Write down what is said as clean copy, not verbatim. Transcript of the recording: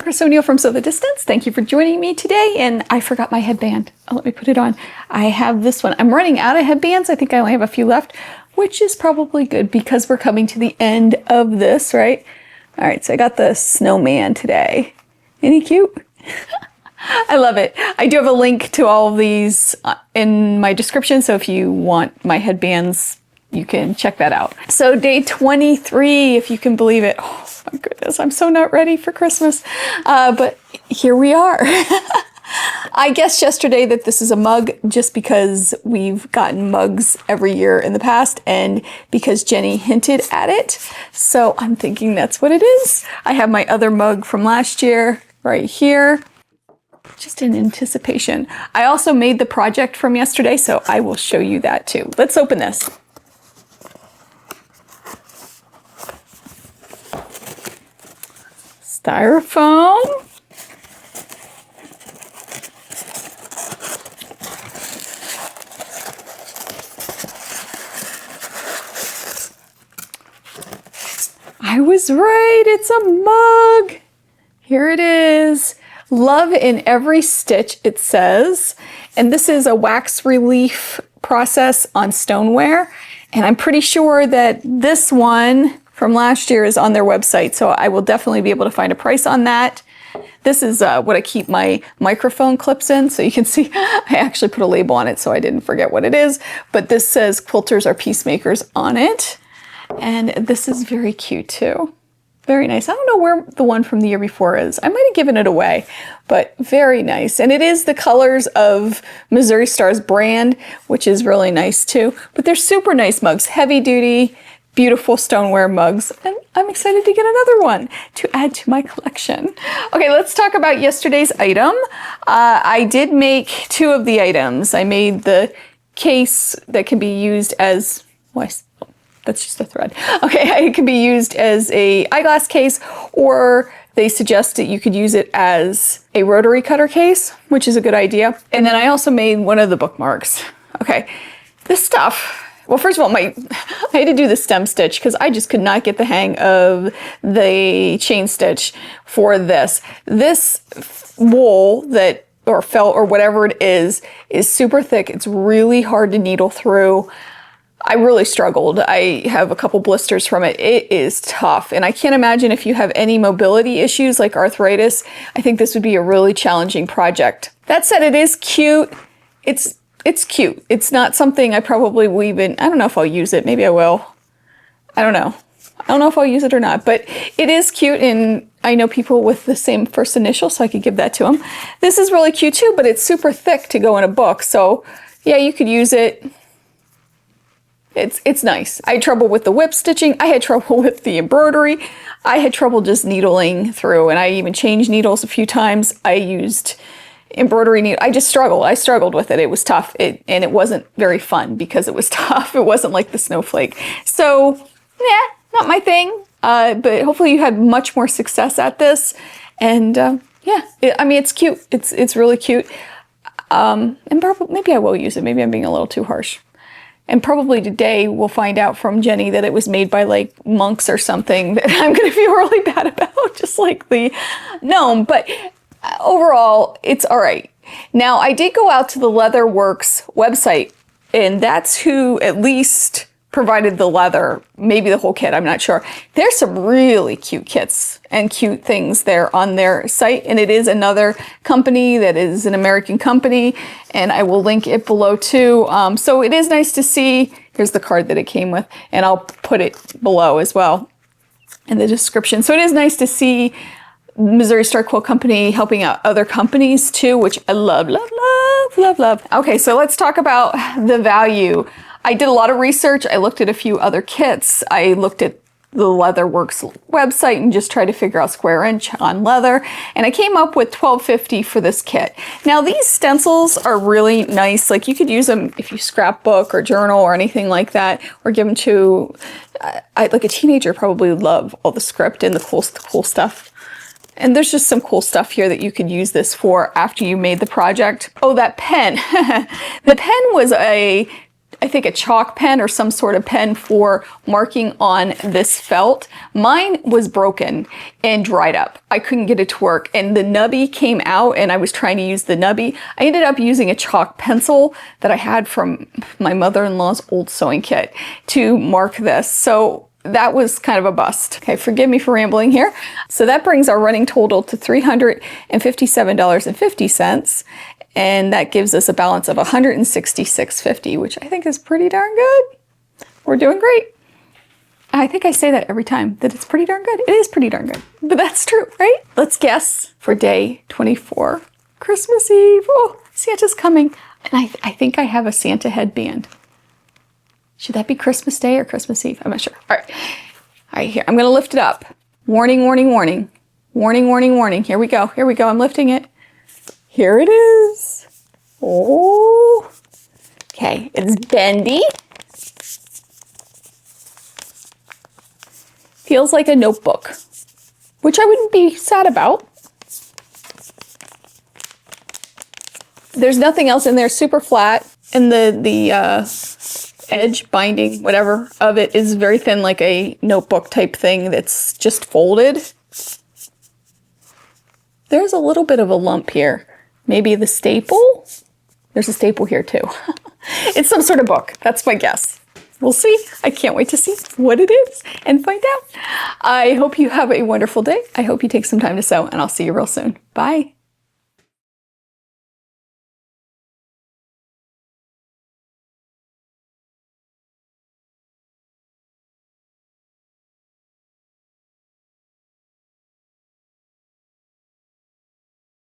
Chris O'Neill from Sew the Distance. Thank you for joining me today. And I forgot my headband. Oh, let me put it on. I have this one. I'm running out of headbands. I think I only have a few left, which is probably good because we're coming to the end of this, right? All right, so I got the snowman today. Isn't he cute? I love it. I do have a link to all of these in my description, so if you want my headbands, you can check that out. So day 23, if you can believe it. Oh my goodness, I'm so not ready for Christmas. But here we are. I guessed yesterday that this is a mug just because we've gotten mugs every year in the past and because Jenny hinted at it. So I'm thinking that's what it is. I have my other mug from last year right here, just in anticipation. I also made the project from yesterday, so I will show you that too. Let's open this. Styrofoam. I was right, it's a mug. Here it is. Love in every stitch, it says. And this is a wax relief process on Stoneware. And I'm pretty sure that this one from last year is on their website, so I will definitely be able to find a price on that. This is what I keep my microphone clips in, so you can see I actually put a label on it so I didn't forget what it is. But this says quilters are peacemakers on it. And this is very cute too. Very nice. I don't know where the one from the year before is. I might have given it away, but very nice. And it is the colors of Missouri Star's brand, which is really nice too. But they're super nice mugs, heavy duty, beautiful Stoneware mugs. And I'm excited to get another one to add to my collection. Okay, let's talk about yesterday's item. I did make two of the items. I made the case that can be used as, that's just a thread. Okay, it can be used as a eyeglass case, or they suggest that you could use it as a rotary cutter case, which is a good idea. And then I also made one of the bookmarks. Okay, this stuff, well, first of all, I had to do the stem stitch because I just could not get the hang of the chain stitch for this. This wool that, or felt or whatever it is super thick. It's really hard to needle through. I really struggled. I have a couple blisters from it. It is tough. And I can't imagine if you have any mobility issues like arthritis, I think this would be a really challenging project. That said, it is cute. It's cute. It's not something I probably will even, I don't know if I'll use it. Maybe I will. I don't know. I don't know if I'll use it or not, but it is cute. And I know people with the same first initial, so I could give that to them. This is really cute too, but it's super thick to go in a book. So yeah, you could use it. It's nice. I had trouble with the whip stitching. I had trouble with the embroidery. I had trouble just needling through, and I even changed needles a few times. I used embroidery needle. I just struggled. I struggled with it. It was tough. And it wasn't very fun because it was tough. It wasn't like the snowflake. So, yeah, not my thing. But hopefully you had much more success at this. And yeah, I mean, it's cute. It's really cute. And probably, maybe I will use it. Maybe I'm being a little too harsh. And probably today we'll find out from Jenny that it was made by like monks or something that I'm going to feel really bad about, just like the gnome. But overall, it's all right. Now, I did go out to the Leatherworks website, and that's who at least provided the leather, maybe the whole kit, I'm not sure. There's some really cute kits and cute things there on their site, and it is another company that is an American company, and I will link it below too. So it is nice to see. Here's the card that it came with, and I'll put it below as well in the description. So it is nice to see Missouri Star Quilt Company helping out other companies too, which I love, love, love, love, love. Okay, so let's talk about the value. I did a lot of research. I looked at a few other kits. I looked at the Leatherworks website and just tried to figure out square inch on leather. And I came up with $12.50 for this kit. Now these stencils are really nice. Like you could use them if you scrapbook or journal or anything like that, or give them to, like a teenager probably would love all the script and the cool stuff. And there's just some cool stuff here that you could use this for after you made the project. Oh, that pen. The pen was a I think, a chalk pen or some sort of pen for marking on this felt. Mine was broken and dried up. I couldn't get it to work, and the nubby came out, and I was trying to use the nubby. I ended up using a chalk pencil that I had from my mother-in-law's old sewing kit to mark this. So that was kind of a bust. Okay, forgive me for rambling here. So that brings our running total to $357.50. And that gives us a balance of $166.50, which I think is pretty darn good. We're doing great. I think I say that every time, that it's pretty darn good. It is pretty darn good, but that's true, right? Let's guess for day 24, Christmas Eve. Oh, Santa's coming. And I think I have a Santa headband. Should that be Christmas Day or Christmas Eve? I'm not sure. All right, here, I'm gonna lift it up. Warning, warning, warning. Warning, warning, warning. Here we go, here we go. I'm lifting it. Here it is. Oh, okay, it's bendy. Feels like a notebook, which I wouldn't be sad about. There's nothing else in there, super flat, and the edge binding, whatever, of it is very thin, like a notebook type thing that's just folded. There's a little bit of a lump here. Maybe the staple? There's a staple here too. It's some sort of book. That's my guess. We'll see. I can't wait to see what it is and find out. I hope you have a wonderful day. I hope you take some time to sew, and I'll see you real soon. Bye.